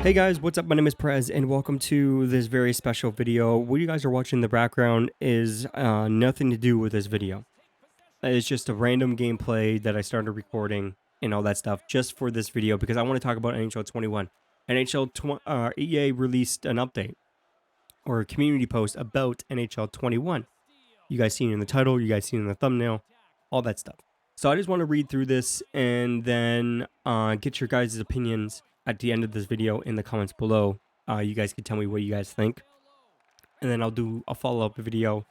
Hey guys, what's up? My name is Prez and welcome to this very special video. What you guys are watching in the background is nothing to do with this video. It's just a random gameplay that I started recording and all that stuff just for this video because I want to talk about NHL 21. EA released an update or a community post about NHL 21. You guys seen it in the title, you guys seen it in the thumbnail, all that stuff. So I just want to read through this and then get your guys' opinions at the end of this video in the comments below. You guys can tell me what you guys think. And then I'll do a follow-up video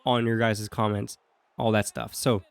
on your guys' comments, all that stuff. So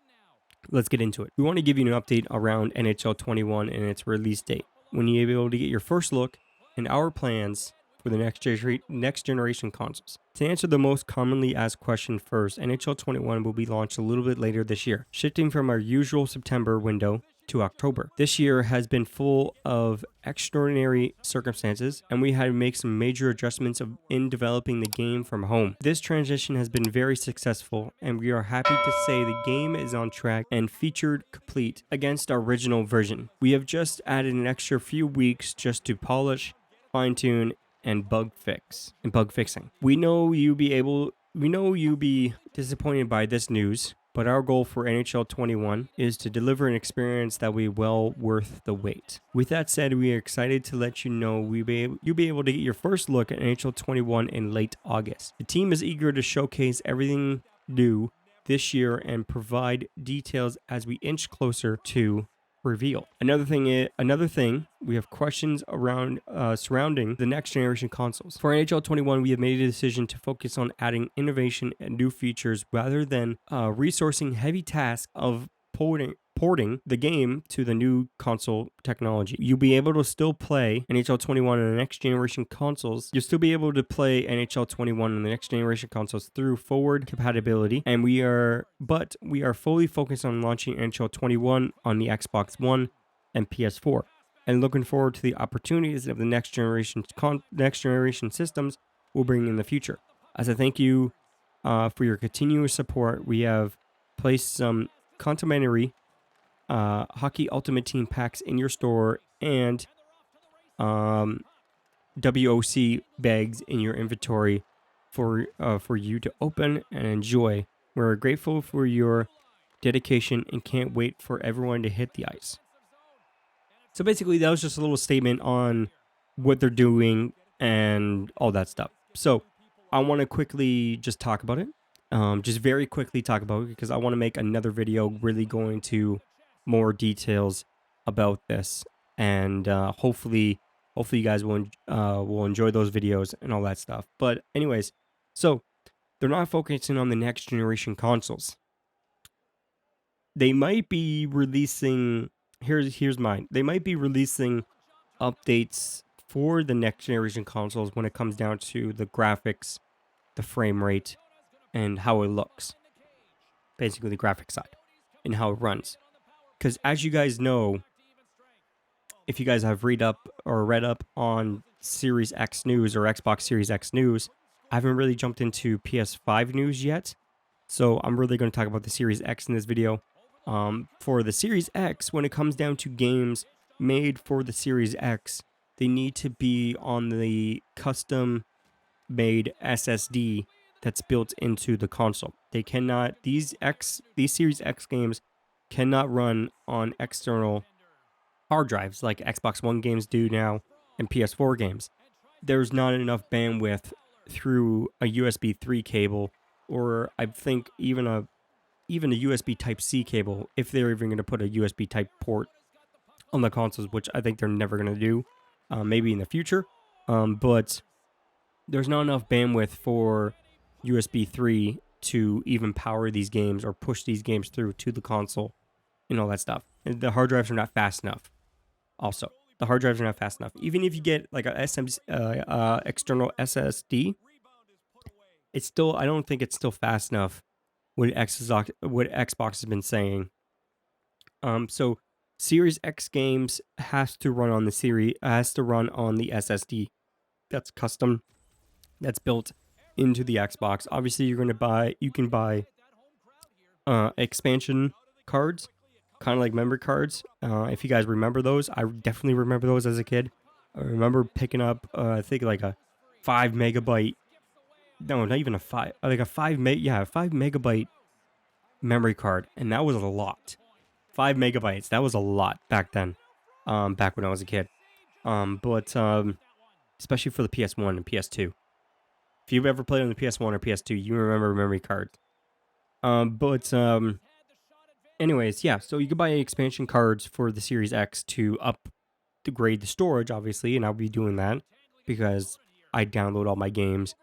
let's get into it. We want to give you an update around NHL 21 and its release date. When you'll be able to get your first look and our plans for the next generation consoles. To answer the most commonly asked question first, NHL 21 will be launched a little bit later this year, shifting from our usual September window to October. This year has been full of extraordinary circumstances, and we had to make some major adjustments in developing the game from home. This transition has been very successful, and we are happy to say the game is on track and featured complete against our original version. We have just added an extra few weeks just to polish, fine-tune, and bug fixing. We know you be disappointed by this news, but our goal for NHL 21 is to deliver an experience that will be well worth the wait. With that said, we are excited to let you know you'll be able to get your first look at NHL 21 in late August. The team is eager to showcase everything new this year and provide details as we inch closer to reveal. Another thing, we have questions around surrounding the next generation consoles. For NHL 21, we have made a decision to focus on adding innovation and new features rather than resourcing heavy task of porting the game to the new console technology. You'll be able to still play NHL 21 on the next generation consoles. You'll still be able to play NHL 21 on the next generation consoles through forward compatibility, and we are fully focused on launching NHL 21 on the Xbox One and PS4, and looking forward to the opportunities of the next generation systems will bring in the future. As a thank you for your continuous support, we have placed some complimentary Hockey Ultimate Team packs in your store and WOC bags in your inventory for you to open and enjoy. We're grateful for your dedication and can't wait for everyone to hit the ice. So basically, that was just a little statement on what they're doing and all that stuff. So I want to quickly just talk about it. Just very quickly talk about it because I want to make another video really going to more details about this, and hopefully you guys will enjoy those videos and all that stuff. But anyways, so they're not focusing on the next generation consoles. They might be releasing they might be releasing updates for the next generation consoles when it comes down to the graphics, the frame rate, and how it looks. Basically the graphic side and how it runs. Because as you guys know, if you guys have read up on Series X news or Xbox Series X news, I haven't really jumped into PS5 news yet. So I'm really going to talk about the Series X in this video. For the Series X, when it comes down to games made for the Series X, they need to be on the custom-made SSD that's built into the console. They cannot, these Series X games cannot run on external hard drives like Xbox One games do now and PS4 games. There's not enough bandwidth through a USB 3 cable, or I think even a USB Type-C cable, if they're even going to put a USB Type port on the consoles, which I think they're never going to do, maybe in the future. But there's not enough bandwidth for USB 3 to even power these games or push these games through to the console and all that stuff. And the hard drives are not fast enough. Also, the hard drives are not fast enough. Even if you get like a external SSD, it's still, I don't think it's still fast enough. What Xbox has been saying. So Series X games has to run on the SSD that's custom, that's built into the Xbox. Obviously, you can buy expansion cards, kind of like memory cards. If you guys remember those, I definitely remember those as a kid. I remember picking up, I think like a 5 megabyte. No, not even a five. Like a 5 meg. Yeah, a 5 megabyte memory card, and that was a lot. 5 megabytes. That was a lot back then. Back when I was a kid. But especially for the PS1 and PS2. If you've ever played on the PS1 or PS2, you remember memory cards. But anyways, yeah. So you could buy expansion cards for the Series X to upgrade the storage, obviously, and I'll be doing that because I download all my games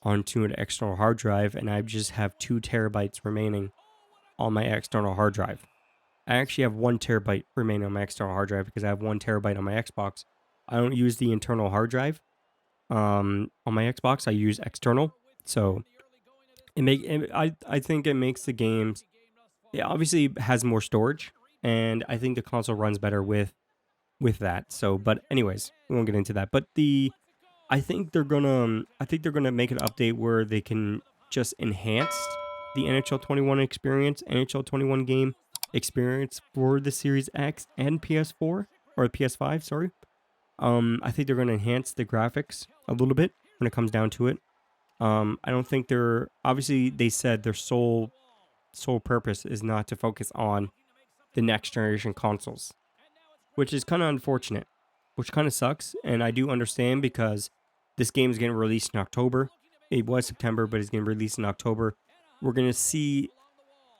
onto an external hard drive, and I just have 2 terabytes remaining on my external hard drive. I actually have 1 terabyte remaining on my external hard drive because I have 1 terabyte on my Xbox. I don't use the internal hard drive. On my Xbox, I use external. So I think it makes the games. It obviously has more storage, and I think the console runs better with that. So, but anyways, we won't get into that. But I think they're gonna make an update where they can just enhance the NHL 21 experience, NHL 21 game experience for the Series X and PS4 or PS5. Sorry. I think they're gonna enhance the graphics a little bit when it comes down to it. I don't think they're obviously they said their sole purpose is not to focus on the next generation consoles, which is kind of unfortunate, which kind of sucks. And I do understand because this game is getting released in October. It was September, but it's getting released in October. We're gonna see.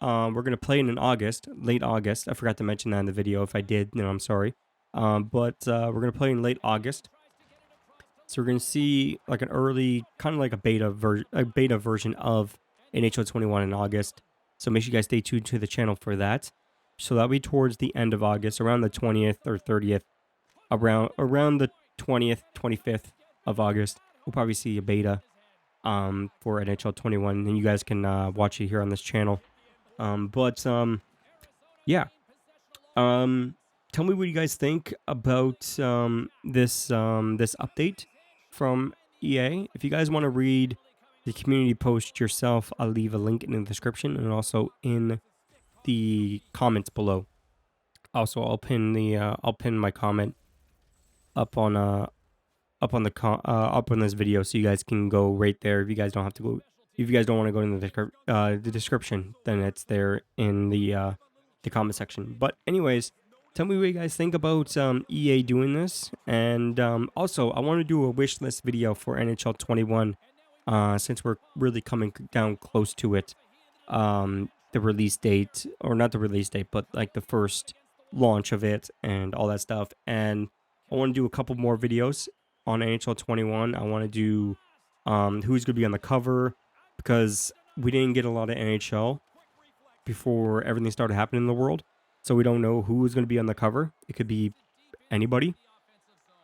We're gonna play it in August, late August. I forgot to mention that in the video. If I did, then I'm sorry. But we're gonna play in late August. So we're gonna see like an early, kind of like a beta version of NHL 21 in August. So make sure you guys stay tuned to the channel for that. So that'll be towards the end of August, around the 20th or 30th, around the 20th, 25th of August. We'll probably see a beta for NHL 21, and you guys can watch it here on this channel. But yeah. Tell me what you guys think about this update from EA. If you guys want to read the community post yourself, I'll leave a link in the description and also in the comments below. Also, I'll pin my comment up on up on this video, so you guys can go right there. If you guys don't have to go, if you guys don't want to go in the description, then it's there in the comment section. But anyways, tell me what you guys think about EA doing this, and also I want to do a wish list video for NHL 21, since we're really coming down close to it. The release date, or not the release date, but like the first launch of it and all that stuff. And I want to do a couple more videos on NHL 21. I want to do who's going to be on the cover, because we didn't get a lot of NHL before everything started happening in the world. So we don't know who is going to be on the cover. It could be anybody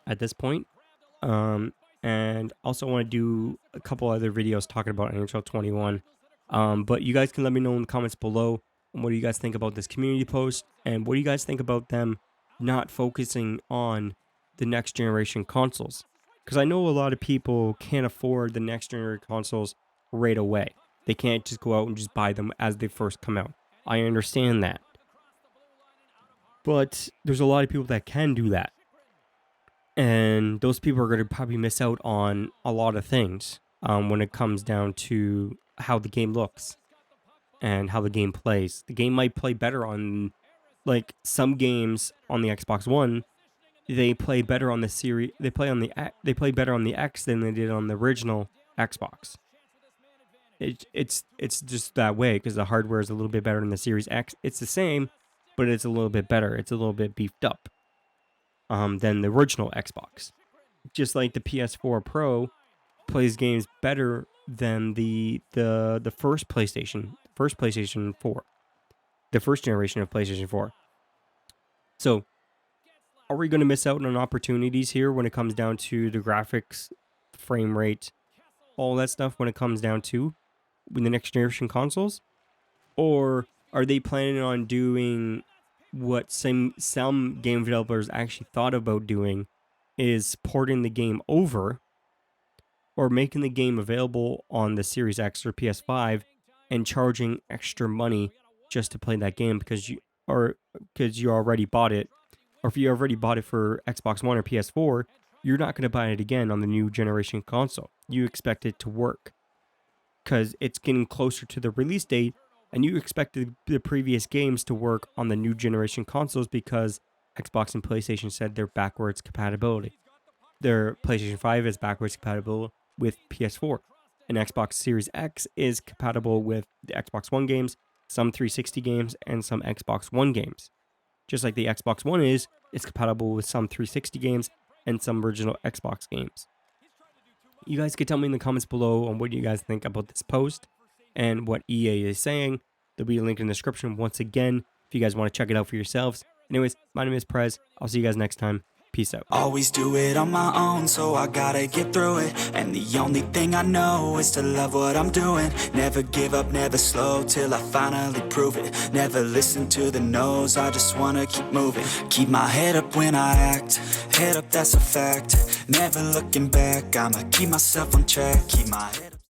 at this point. And also want to do a couple other videos talking about NHL 21. But you guys can let me know in the comments below what do you guys think about this community post, and what do you guys think about them not focusing on the next generation consoles. Because I know a lot of people can't afford the next generation consoles right away. They can't just go out and just buy them as they first come out. I understand that. But there's a lot of people that can do that. And those people are going to probably miss out on a lot of things when it comes down to how the game looks and how the game plays. The game might play better on, like, some games on the Xbox One. They play better on the series. They play better on the X than they did on the original Xbox. It's just that way because the hardware is a little bit better than the Series X. It's the same, but it's a little bit better. It's a little bit beefed up than the original Xbox. Just like the PS4 Pro plays games better than the first PlayStation 4, the first generation of PlayStation 4. So, are we going to miss out on opportunities here when it comes down to the graphics, frame rate, all that stuff when it comes down to the next generation consoles? Or are they planning on doing what some game developers actually thought about doing, is porting the game over or making the game available on the Series X or PS5 and charging extra money just to play that game because you already bought it, or if you already bought it for Xbox One or PS4, you're not going to buy it again on the new generation console. You expect it to work because it's getting closer to the release date, and you expect the previous games to work on the new generation consoles because Xbox and PlayStation said they're backwards compatibility. Their PlayStation 5 is backwards compatible with PS4, and Xbox Series X is compatible with the Xbox One games, some 360 games, and some Xbox One games. Just like the Xbox One it's compatible with some 360 games and some original Xbox games. You guys can tell me in the comments below on what you guys think about this post and what EA is saying. There'll be a link in the description once again if you guys want to check it out for yourselves. Anyways, my name is Prez. I'll see you guys next time. Peace out. Always do it on my own, so I gotta get through it. And the only thing I know is to love what I'm doing. Never give up, never slow, till I finally prove it. Never listen to the no's, I just wanna keep moving. Keep my head up when I act, head up, that's a fact. Never looking back, I'ma keep myself on track. Keep my head up.